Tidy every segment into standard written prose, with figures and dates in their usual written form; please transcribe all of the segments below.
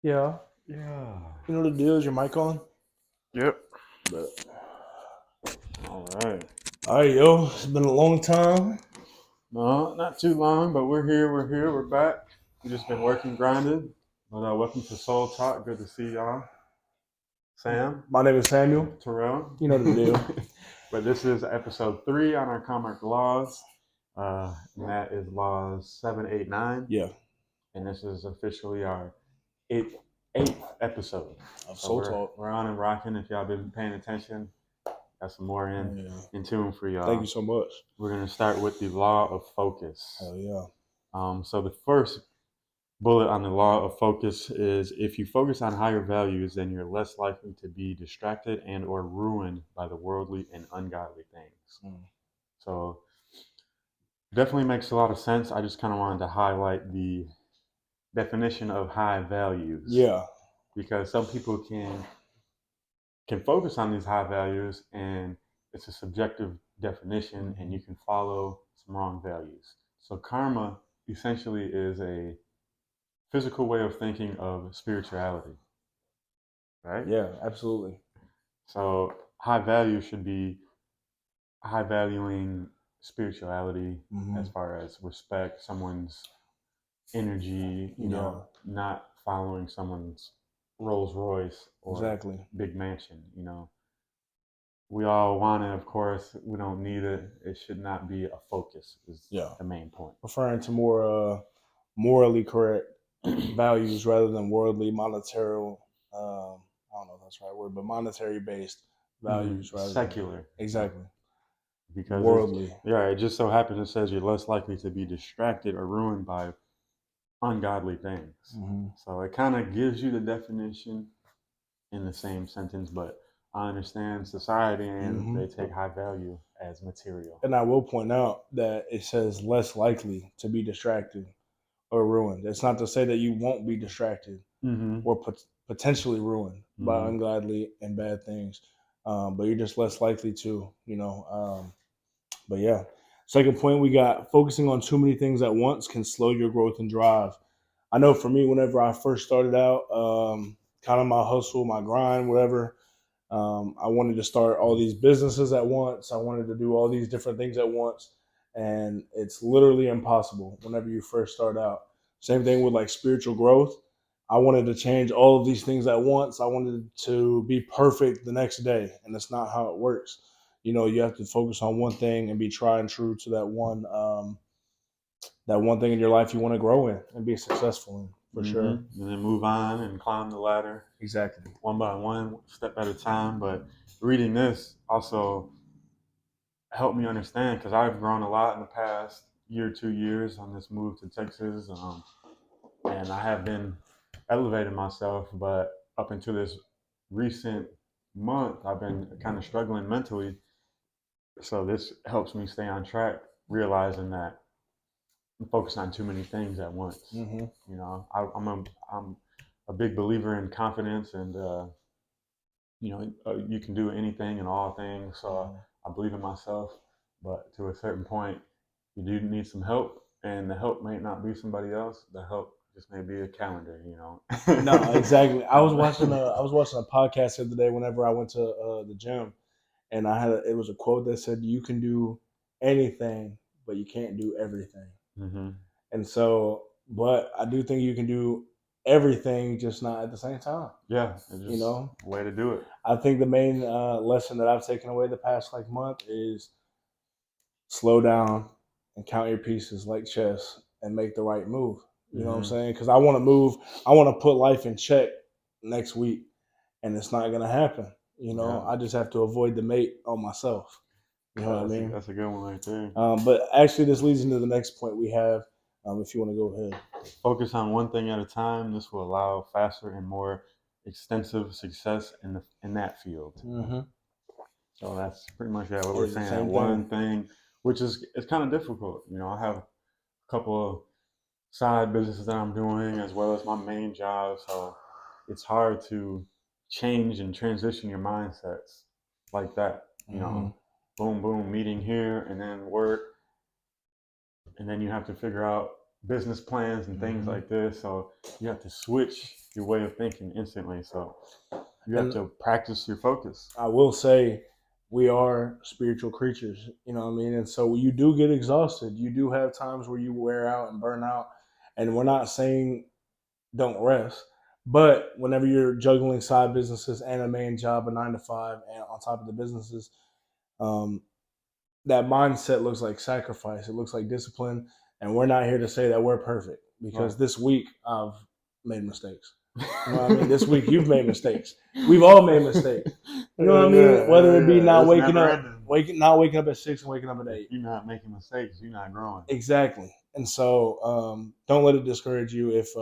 Yeah. Yeah. You know the deal. Is your mic on? Yep. But All right. all right, yo. It's been a long time. No, not too long, but we're here. We're here. We're back. We just been working, grinding. But welcome to Soul Talk. Good to see y'all. Sam, My name is Samuel. Terrell. You know the deal. But this is episode 3 on our Karmic laws. And that is laws 7, 8, 9. Yeah. And this is officially our eighth episode. Of So Soul Talk. we're on and rocking. If y'all been paying attention, got some more in tune for y'all. Thank you so much. We're going to start with the law of focus. Hell yeah. So the first bullet on the law of focus is if you focus on higher values, then you're less likely to be distracted and or ruined by the worldly and ungodly things. So definitely makes a lot of sense. I just kind of wanted to highlight the definition of high values. Yeah. Because some people can focus on these high values and it's a subjective definition and you can follow some wrong values. So karma essentially is a physical way of thinking of spirituality, right? Yeah, absolutely. So high value should be high valuing spirituality as far as respect, someone's energy, not following someone's Rolls Royce or big mansion, We all want it, of course. We don't need it. It should not be a focus, is the main point. Referring to more morally correct values rather than worldly, monetary, I don't know if that's the right word, but monetary based values rather secular. Than, exactly. Because worldly. It just so happens it says you're less likely to be distracted or ruined by ungodly things. So it kind of gives you the definition in the same sentence, but I understand society and they take high value as material. And I will point out that it says less likely to be distracted or ruined. It's not to say that you won't be distracted or potentially ruined by ungodly and bad things, but you're just less likely to, but yeah. Second point, we got focusing on too many things at once can slow your growth and drive. I know for me, whenever I first started out, kind of my hustle, my grind, whatever, I wanted to start all these businesses at once. I wanted to do all these different things at once. And it's literally impossible whenever you first start out. Same thing with like spiritual growth. I wanted to change all of these things at once. I wanted to be perfect the next day. And that's not how it works. You have to focus on one thing and be tried and true to that one thing in your life you want to grow in and be successful in, for sure. And then move on and climb the ladder. Exactly. One by one, step at a time. But reading this also helped me understand because I've grown a lot in the past year, 2 years on this move to Texas. And I have been elevating myself, but up until this recent month, I've been kind of struggling mentally. So this helps me stay on track, realizing that I'm focused on too many things at once. I'm a big believer in confidence, and you can do anything and all things. So I believe in myself, but to a certain point, you do need some help, and the help may not be somebody else. The help just may be a calendar, No, exactly. I was watching a podcast the other day whenever I went to the gym, and it was a quote that said, "You can do anything, but you can't do everything." And so, but I do think you can do everything, just not at the same time. Yeah, just a way to do it. I think the main lesson that I've taken away the past month is slow down and count your pieces like chess and make the right move. You know what I'm saying? Because I want to move. I want to put life in check next week, and it's not going to happen. I just have to avoid the mate on myself. You know what I mean? That's a good one right there. But actually, this leads into the next point we have. If you want to go ahead. Focus on one thing at a time. This will allow faster and more extensive success in that field. So that's pretty much what we're saying. One thing, which it's kind of difficult. I have a couple of side businesses that I'm doing as well as my main job. So it's hard to change and transition your mindsets like that. Boom, boom, meeting here and then work. And then you have to figure out business plans and things like this. So you have to switch your way of thinking instantly. So you have And to practice your focus. I will say we are spiritual creatures, you know what I mean? And so you do get exhausted. You do have times where you wear out and burn out. And we're not saying don't rest. But whenever you're juggling side businesses and a main job, a 9 to 5, and on top of the businesses, um, that mindset looks like sacrifice. It looks like discipline. And we're not here to say that we're perfect because Right. this week I've made mistakes. You know what I mean? This week you've made mistakes. We've all made mistakes. You know what I mean? Whether it be not It's waking never up, ending. not waking up at 6 and waking up at If 8. you're not making mistakes, you're not growing. Exactly. And so don't let it discourage you if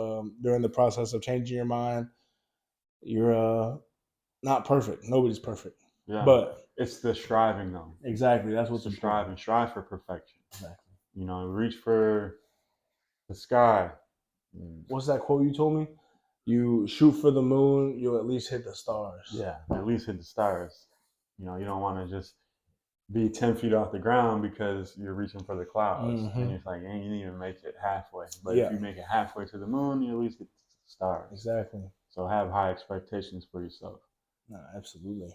during the process of changing your mind, you're not perfect. Nobody's perfect. Yeah. But It's the striving though. exactly, that's what's It's the important. striving. Strive for perfection. Exactly. You know, reach for the sky. What's that quote you told me? You shoot for the moon, you'll at least hit the stars. Yeah, at least hit the stars. You know, you don't want to just be 10 feet off the ground because you're reaching for the clouds. Mm-hmm. And it's like, you need to make it halfway. But Yeah. if you make it halfway to the moon, you at least get the stars. Exactly. So have high expectations for yourself. No, absolutely.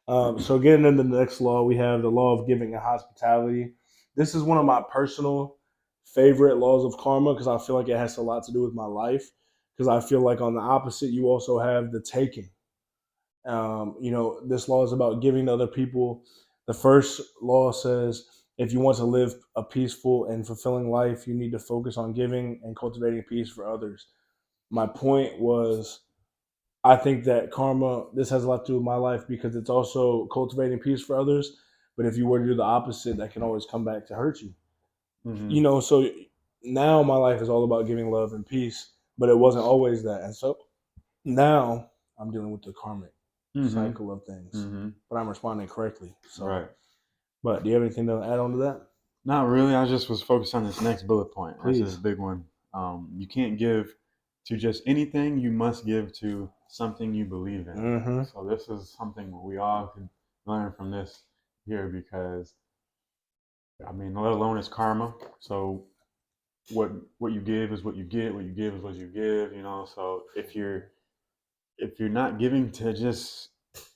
So getting into the next law, we have the law of giving and hospitality. This is one of my personal favorite laws of karma because I feel like it has a lot to do with my life. Because I feel like on the opposite, you also have the taking. This law is about giving to other people. The first law says if you want to live a peaceful and fulfilling life, you need to focus on giving and cultivating peace for others. My point was I think that karma, this has a lot to do with my life because it's also cultivating peace for others. But if you were to do the opposite, that can always come back to hurt you. Mm-hmm. So now my life is all about giving love and peace, but it wasn't always that. And so now I'm dealing with the karmic Mm-hmm. cycle of things, Mm-hmm. but I'm responding correctly. So, Right. but do you have anything to add on to that? Not really. I just was focused on this next bullet point. That's Please. this big one. You can't give to just anything. You must give to something you believe in. Mm-hmm. So this is something we all can learn from this here because, I mean, let alone it's karma. So what you give is what you get. What you give is what you give. You know. So if you're not giving to just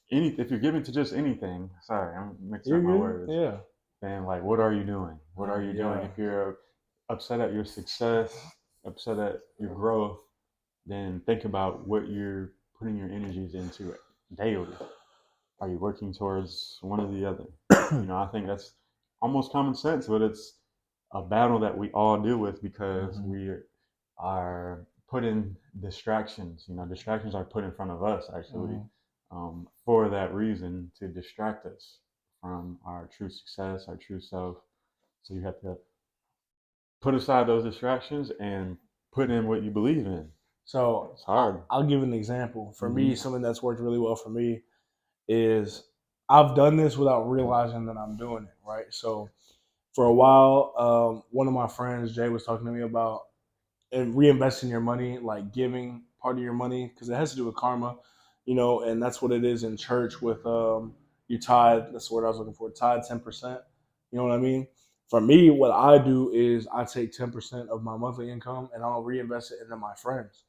if you're giving to just anything, sorry, I'm mixing You're up my good. words. Yeah. Then like, what are you doing? What are you doing? Yeah. If you're upset at your success, upset at your growth, then think about what you're putting your energies into daily. Are you working towards one or the other? I think that's almost common sense, but it's a battle that we all deal with because Mhm. we are put in distractions. Distractions are put in front of us actually for that reason to distract us from our true success, our true self. So you have to put aside those distractions and put in what you believe in. So It's hard. I'll give an example. For me, Mm-hmm. something that's worked really well for me is I've done this without realizing that I'm doing it, right? So for a while, one of my friends, Jay, was talking to me about reinvesting your money, like giving part of your money, because it has to do with karma, and that's what it is in church with you tithe. That's the word I was looking for. Tithe 10%. You know what I mean? For me, what I do is I take 10% of my monthly income and I'll reinvest it into my friends.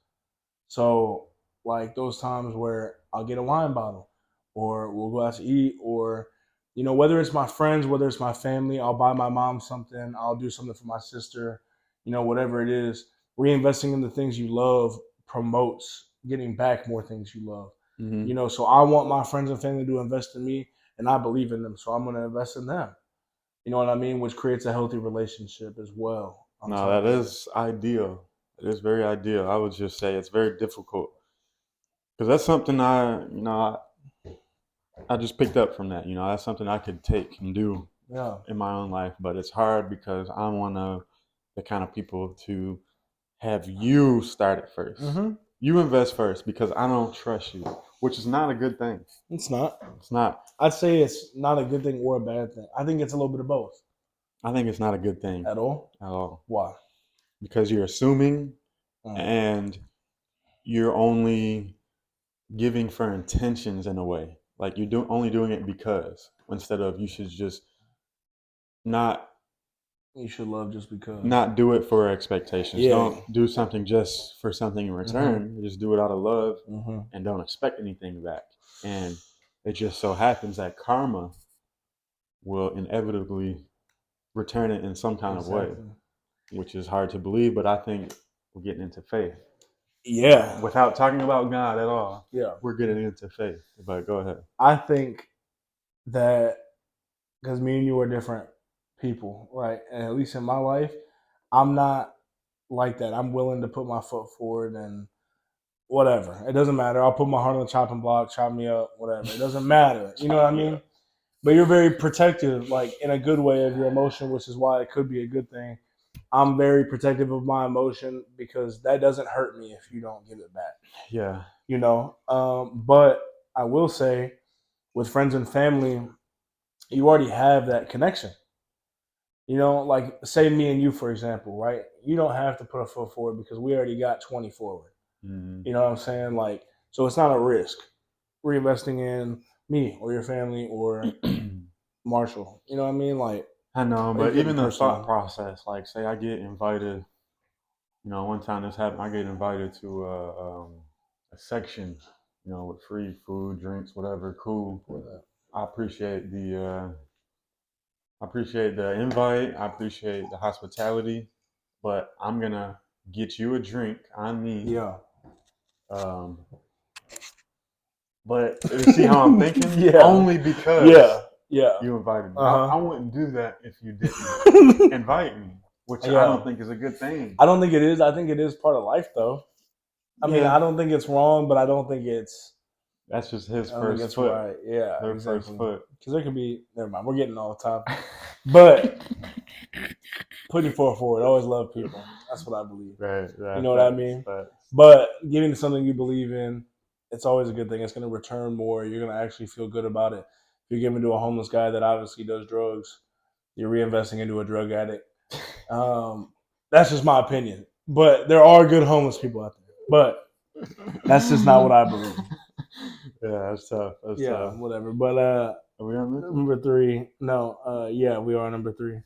So like those times where I'll get a wine bottle or we'll go out to eat or whether it's my friends, whether it's my family, I'll buy my mom something, I'll do something for my sister, whatever it is. Reinvesting in the things you love promotes getting back more things you love. Mm-hmm. So I want my friends and family to invest in me and I believe in them. So I'm gonna invest in them. You know what I mean? Which creates a healthy relationship as well on No, top that of it. is ideal. It is very ideal. I would just say it's very difficult because that's something I just picked up from that. That's something I could take and do Yeah. in my own life, but it's hard because I'm one of the kind of people to have you start it 1st. Mm-hmm. You invest first because I don't trust you, which is not a good thing. It's not. It's not. I'd say it's not a good thing or a bad thing. I think it's a little bit of both. I think it's not a good thing At all? at all Why? because you're assuming Mm. and you're only giving for intentions in a way. Like only doing it because instead of you should just not You should love just because. Not do it for expectations. Yeah. Don't do something just for something in return. Just do it out of love and don't expect anything back. And it just so happens that karma will inevitably return it in some kind of way, which is hard to believe, but I think we're getting into faith. Yeah. Without talking about God at all, Yeah. we're getting into faith. But go ahead. I think that because me and you are different people, right? And at least in my life, I'm not like that. I'm willing to put my foot forward and whatever. It doesn't matter. I'll put my heart on the chopping block, chop me up, whatever. It doesn't matter. You know what I mean? But you're very protective, like in a good way, of your emotion, which is why it could be a good thing. I'm very protective of my emotion because that doesn't hurt me if you don't give it back. Yeah. You know, but I will say with friends and family, you already have that connection. You know, like say me and you, for example, right? You don't have to put a foot forward because we already got 20 forward. You know what I'm saying? Like, so it's not a risk reinvesting in me or your family or Marshall. You know what I mean? Like, I know, are you but getting even the personal? thought process, like say I get invited, one time this happened, I get invited to a section, with free food, drinks, whatever, cool. I appreciate the invite. I appreciate the hospitality, but I'm gonna get you a drink on me. Yeah. But you see how I'm thinking? Yeah. Only because you invited me. I wouldn't do that if you didn't invite me, which I don't think is a good thing. I don't think it is. I think it is part of life, though. I mean, I don't think it's wrong, but I don't think it's. That's just his I don't first think it's foot. right. Yeah, Their exactly. first foot. Because there could be. Never mind. We're getting off topic. But putting your foot forward. I always love people. That's what I believe. Right. You know what I mean? But giving something you believe in, it's always a good thing. It's going to return more. You're going to actually feel good about it. If you're giving to a homeless guy that obviously does drugs, you're reinvesting into a drug addict. That's just my opinion. But there are good homeless people out there. But that's just not what I believe. Yeah, that's tough. That's tough. Whatever. But are we on this? Number 3. No, yeah, we are on number 3.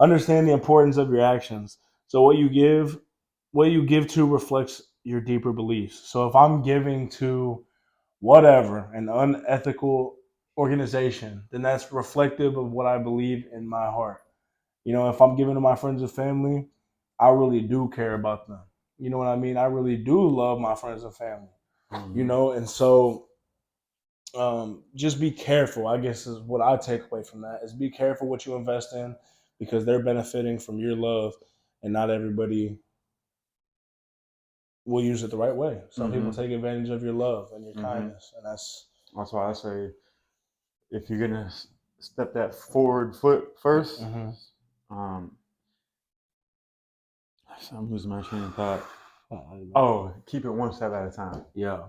Understand the importance of your actions. So what you give to reflects your deeper beliefs. So if I'm giving to whatever, an unethical organization, then that's reflective of what I believe in my heart. You know, if I'm giving to my friends and family, I really do care about them. You know what I mean? I really do love my friends and family. You know, and so just be careful, I guess, is what I take away from that, is be careful what you invest in because they're benefiting from your love, and not everybody will use it the right way. Some people take advantage of your love and your kindness, and that's why I say if you're gonna step that forward foot 1st, I'm losing my train of thought. Keep it one step at a time. Yeah.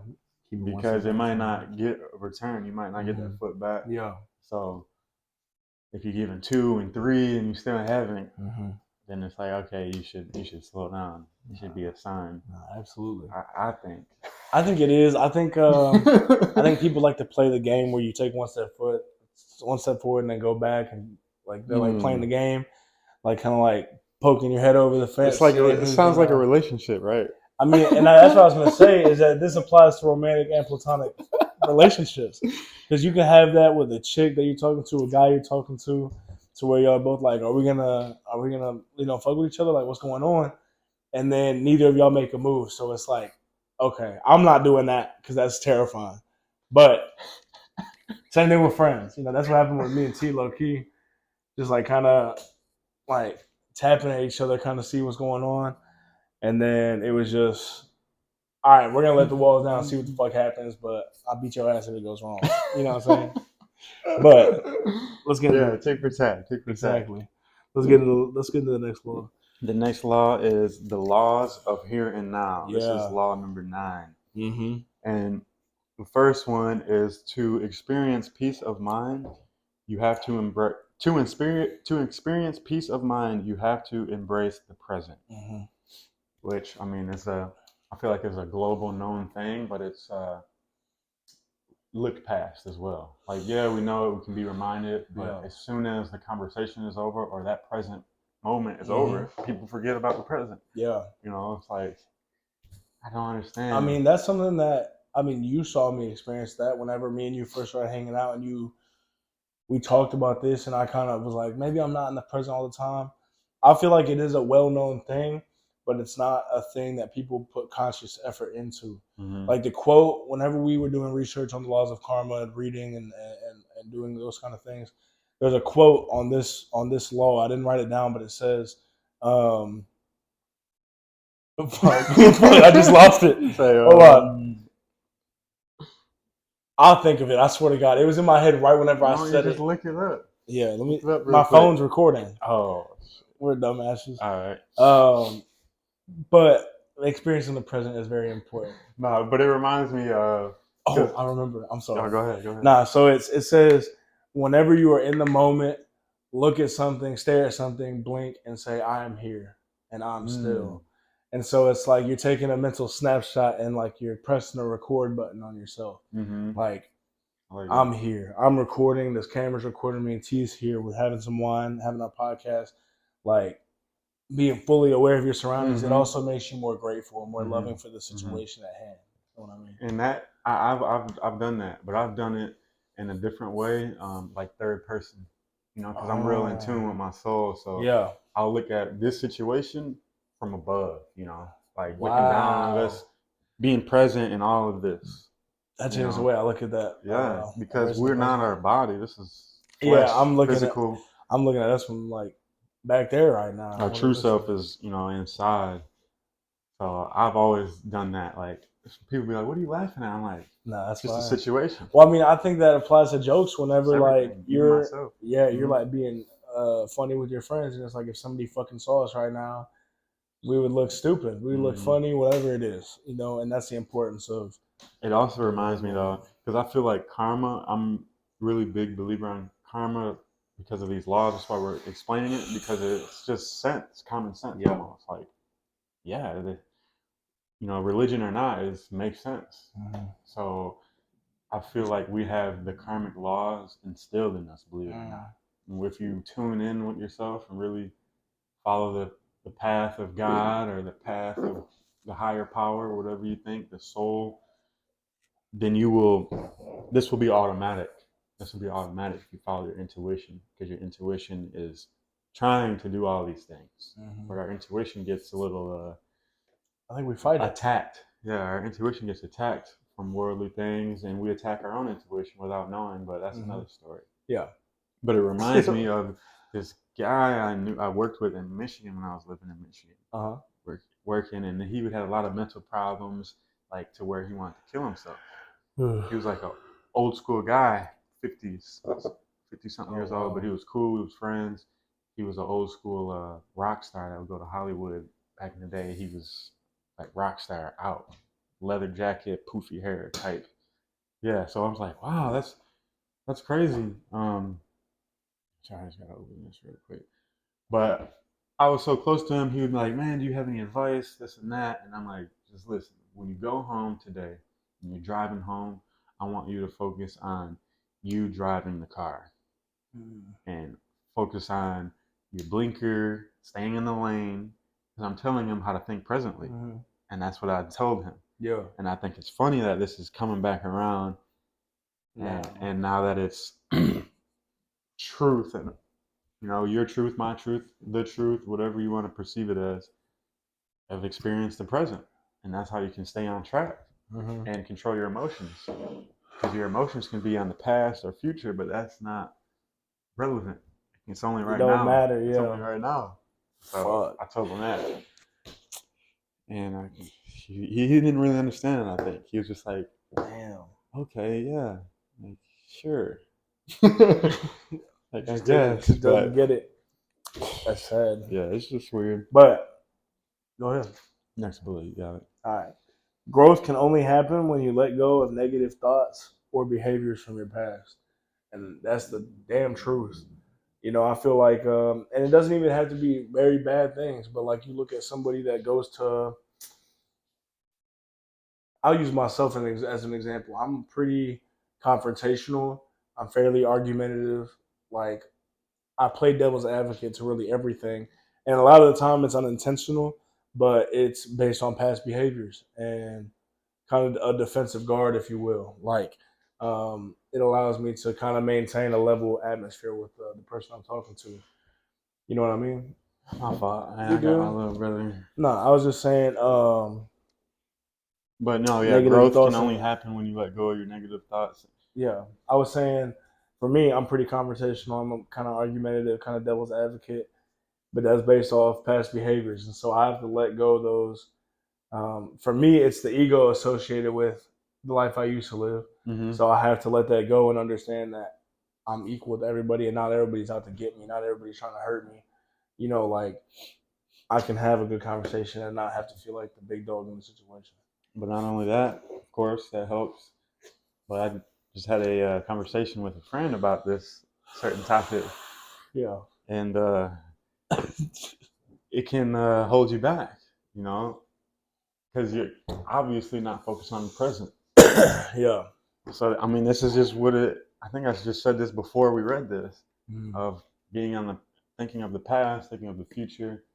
Because it might not get a return. You might not get that foot back. Yeah. So if you're giving 2 and 3 and you still haven't, then it's like, okay, you should slow down. It should be a sign. Absolutely. I think. I think it is. I think people like to play the game where you take one step forward and then go back, and like they're like playing the game, like kind of like poking your head over the fence. It's like it sounds like a relationship, right? I mean, and that's what I was going to say, is that this applies to romantic and platonic relationships, because you can have that with a chick that you're talking to, a guy you're talking to where y'all both like, are we gonna fuck with each other? Like, what's going on? And then neither of y'all make a move, so it's like, okay, I'm not doing that because that's terrifying. But same thing with friends. You know, that's what happened with me and T, low key, just like kind of like tapping at each other, kind of see what's going on. And then it was just, all right, we're going to let the walls down, see what the fuck happens, but I'll beat your ass if it goes wrong. You know what I'm saying? But let's get into take for tat. Exactly. Let's get into the next law. The next law is the laws of here and now. This is law number 9. And the first one is to experience peace of mind. You have to experience peace of mind. You have to embrace the present. Which, I mean, I feel like it's a global known thing, but it's looked past as well. Like, yeah, we know it, we can be reminded, but as soon as the conversation is over or that present moment is over, people forget about the present. Yeah. You know, it's like, I don't understand. I mean, that's something that, I mean, you saw me experience that whenever me and you first started hanging out, and we talked about this, and I kind of was like, maybe I'm not in the present all the time. I feel like it is a well-known thing, but it's not a thing that people put conscious effort into. Like the quote, whenever we were doing research on the laws of karma and reading and doing those kind of things, there's a quote on this law. I didn't write it down, but it says, I just lost it. Hold on. I'll think of it. I swear to God, it was in my head right whenever I said just it. Look it up. Yeah, let me. My phone's recording. Oh, we're dumbasses. All right. But experiencing the present is very important. No, but it reminds me of. Oh, I remember. I'm sorry. Oh, go ahead. Nah, so it says, whenever you are in the moment, look at something, stare at something, blink, and say, "I am here and I'm still." And so it's like you're taking a mental snapshot and like you're pressing a record button on yourself. Like I'm here. I'm recording. This camera's recording me, and T's here. We're having some wine, having our podcast. Like being fully aware of your surroundings, it also makes you more grateful and more loving for the situation at hand. You know what I mean? And that I've done that, but I've done it in a different way, like third person. You know, because I'm real in tune with my soul. So yeah, I'll look at this situation from above. You know, like looking down on us, being present in all of this. That changes the way I look at that. Yeah, because we're not our body. This is flesh, yeah. I'm looking physical. I'm looking at us from like back there right now. Our true self is, you know, inside. So I've always done that. Like people be like, "What are you laughing at?" I'm like, "Nah, that's just a situation." Well, I mean, I think that applies to jokes whenever like you're you're like being funny with your friends, and it's like if somebody fucking saw us right now, we would look stupid. We would look funny, whatever it is, you know. And that's the importance of. It also reminds me though, because I feel like karma. I'm really big believer on karma because of these laws. That's why we're explaining it, because it's just sense, common sense. Yeah. Almost like, yeah, you know, religion or not, it makes sense. So I feel like we have the karmic laws instilled in us, believe it or not. And if you tune in with yourself and really follow the path of God or the path of the higher power, whatever you think, the soul, then this will be automatic. This will be automatic if you follow your intuition, because your intuition is trying to do all these things. But our intuition gets a little I think we fight attacked. Yeah, our intuition gets attacked from worldly things, and we attack our own intuition without knowing. But that's another story. Yeah. But it reminds me of this guy I worked with in Michigan when I was living in Michigan. Working, and he would have a lot of mental problems, like to where he wanted to kill himself. He was like an old school guy, 50 something years old, but he was cool. We was friends. He was an old school rock star that would go to Hollywood back in the day. He was like rock star out, leather jacket, poofy hair type. Yeah, so I was like, wow, that's crazy. Sorry, I just gotta open this real quick. But I was so close to him, he would be like, man, do you have any advice, this and that? And I'm like, just listen, when you go home today and you're driving home, I want you to focus on you driving the car and focus on your blinker, staying in the lane. Because I'm telling him how to think presently. And that's what I told him. Yeah. And I think it's funny that this is coming back around. And now that it's truth, and you know, your truth, my truth, the truth, whatever you want to perceive it as, have experienced the present. And that's how you can stay on track and control your emotions. Because your emotions can be on the past or future, but that's not relevant. It's only right now. It don't matter, yeah. It's only right now. So I told him that. And he didn't really understand it, I think. He was just like, damn, okay, yeah, like, sure. Like, I guess. Doesn't get it. That's sad. Yeah, it's just weird. But, go ahead. Next bullet, you got it. All right. Growth can only happen when you let go of negative thoughts or behaviors from your past. And that's the damn truth. You know, I feel like, and it doesn't even have to be very bad things, but like you look at somebody that goes to, I'll use myself as an example. I'm pretty confrontational. I'm fairly argumentative. Like, I play devil's advocate to really everything. And a lot of the time it's unintentional, but it's based on past behaviors and kind of a defensive guard, if you will. Like, it allows me to kind of maintain a level atmosphere with the person I'm talking to. You know what I mean? My fault. You I got my good? little brother. No, I was just saying, But no, yeah, negative growth can thoughts. only happen when you let go of your negative thoughts. Yeah, I was saying, for me, I'm pretty conversational. I'm kind of argumentative, kind of devil's advocate, but that's based off past behaviors, and so I have to let go of those. For me, it's the ego associated with the life I used to live. Mm-hmm. So I have to let that go and understand that I'm equal to everybody, and not everybody's out to get me. Not everybody's trying to hurt me. You know, like, I can have a good conversation and not have to feel like the big dog in the situation. But not only that, of course, that helps. But I just had a conversation with a friend about this certain topic, Yeah. and it can hold you back, you know, because you're obviously not focused on the present. Yeah. So, I mean, this is just what it. I think I just said this before we read this, Mm. of being on the thinking of the past, thinking of the future.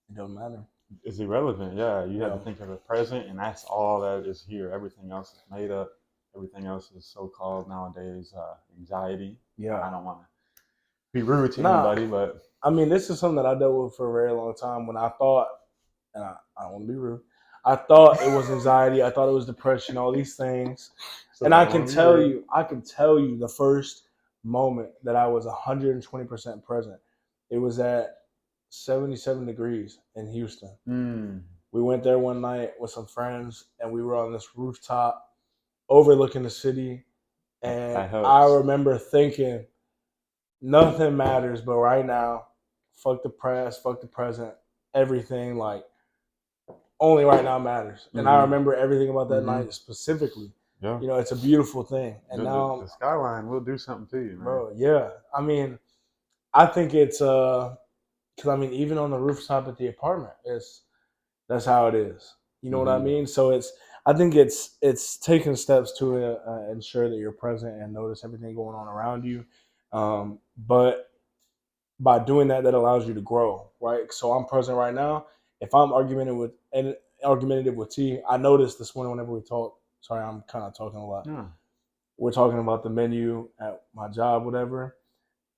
It doesn't matter. Is irrelevant. Yeah, you have Yeah. to think of the present, and that's all that is here. Everything else is made up. Everything else is so-called nowadays anxiety. Yeah. I don't want to be rude to Nah, anybody, but I mean, this is something that I dealt with for a very long time when I thought, and I don't want to be rude, I thought it was anxiety. I thought it was depression, all these things. so And I I don't can want to be tell rude. you, the first moment that I was 120% present, it was at 77 degrees in Houston. Mm. We went there one night with some friends, and we were on this rooftop overlooking the city. And That I helps. remember thinking, nothing matters, but right now, fuck the press, fuck the present, everything, like, only right now matters. And I remember everything about that night specifically. Yeah. You know, it's a beautiful thing. And now, the skyline will do something to you, man. bro, yeah. I mean, I think it's because I mean, even on the rooftop at the apartment, that's how it is. You know what I mean? So I think it's taking steps to ensure that you're present and notice everything going on around you. But by doing that, that allows you to grow, right? So I'm present right now. If I'm argumentative with T, I noticed this morning whenever we talk. Sorry, I'm kind of talking a lot. Yeah. We're talking about the menu at my job, whatever,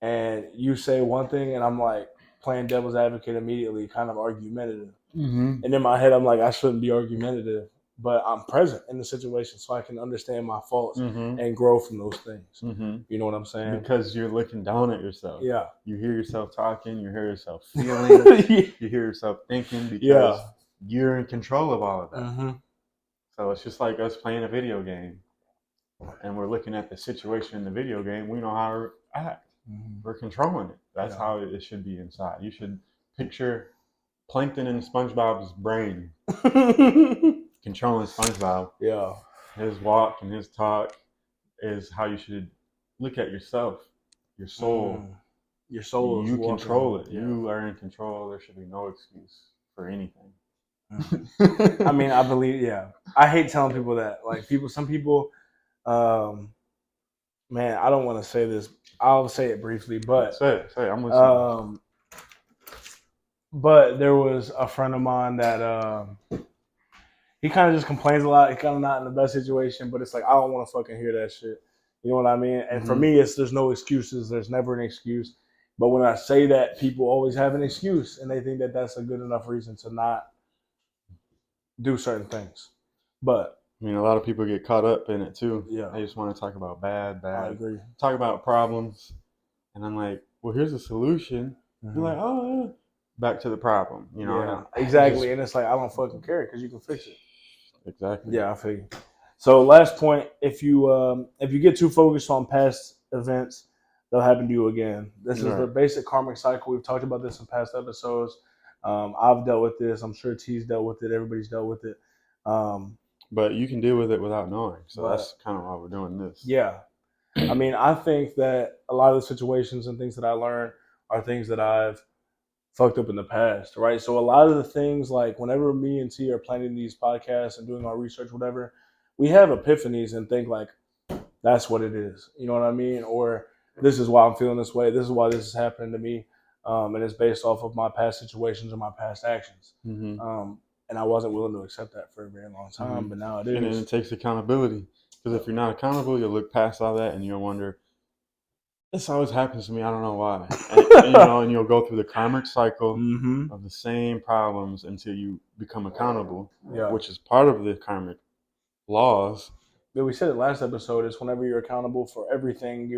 and you say one thing, and I'm like playing devil's advocate immediately, kind of argumentative. And in my head, I'm like, I shouldn't be argumentative, but I'm present in the situation so I can understand my faults and grow from those things. You know what I'm saying? Because you're looking down at yourself. Yeah. You hear yourself talking, you hear yourself feeling, you hear yourself thinking, because you're in control of all of that. So it's just like us playing a video game, and we're looking at the situation in the video game. We know how to act. We're controlling it. That's how it should be inside. You should picture Plankton in SpongeBob's brain controlling SpongeBob. Yeah. His walk and his talk is how you should look at yourself, your soul. Your soul is You walking. control it. Yeah. You are in control. There should be no excuse for anything. I mean, I believe, yeah. I hate telling people that. Like, some people, man, I don't want to say this. I'll say it briefly, but say it. I'm listening. But there was a friend of mine that he kind of just complains a lot. He's kind of not in the best situation, but it's like, I don't want to fucking hear that shit. You know what I mean? And for me, there's no excuses. There's never an excuse. But when I say that, people always have an excuse, and they think that that's a good enough reason to not do certain things. But I mean, a lot of people get caught up in it too. Yeah. They just want to talk about bad. I agree. Talk about problems. And I'm like, well, here's a solution. You're like, oh, yeah. Back to the problem. You know? Yeah, exactly. And it's like, I don't fucking care because you can fix it. Exactly. Yeah, I figure. So last point, if you get too focused on past events, they'll happen to you again. This is the basic karmic cycle. We've talked about this in past episodes. I've dealt with this. I'm sure T's dealt with it. Everybody's dealt with it. But you can deal with it without knowing. So that's kind of why we're doing this. Yeah. I mean, I think that a lot of the situations and things that I learned are things that I've fucked up in the past, right? So a lot of the things, like whenever me and T are planning these podcasts and doing our research, whatever, we have epiphanies and think like, that's what it is. You know what I mean? Or this is why I'm feeling this way. This is why this is happening to me. and it's based off of my past situations and my past actions. Mm-hmm. And I wasn't willing to accept that for a very long time, Mm-hmm. but now it And is. it takes accountability, because if you're not accountable, you'll look past all that and you'll wonder, this always happens to me. I don't know why. And you'll go through the karmic cycle Mm-hmm. of the same problems until you become accountable, Yeah. which is part of the karmic laws. But we said it last episode. Is whenever you're accountable for everything,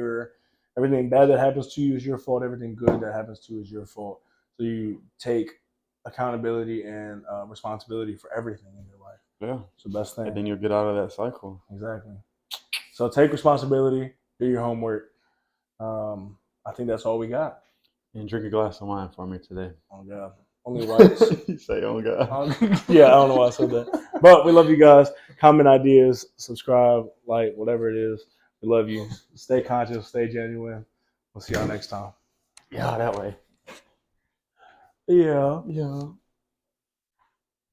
everything bad that happens to you is your fault. Everything good that happens to you is your fault. So you take accountability and responsibility for everything in your life. Yeah. It's the best thing. And then you'll get out of that cycle. Exactly. So take responsibility. Do your homework. I think that's all we got. And drink a glass of wine for me today. Oh God. Only whites. You say, oh God. Yeah, I don't know why I said that. But we love you guys. Comment ideas, subscribe, like, whatever it is. We love you. Stay conscious, stay genuine. We'll see y'all next time. Yeah, that way. Yeah.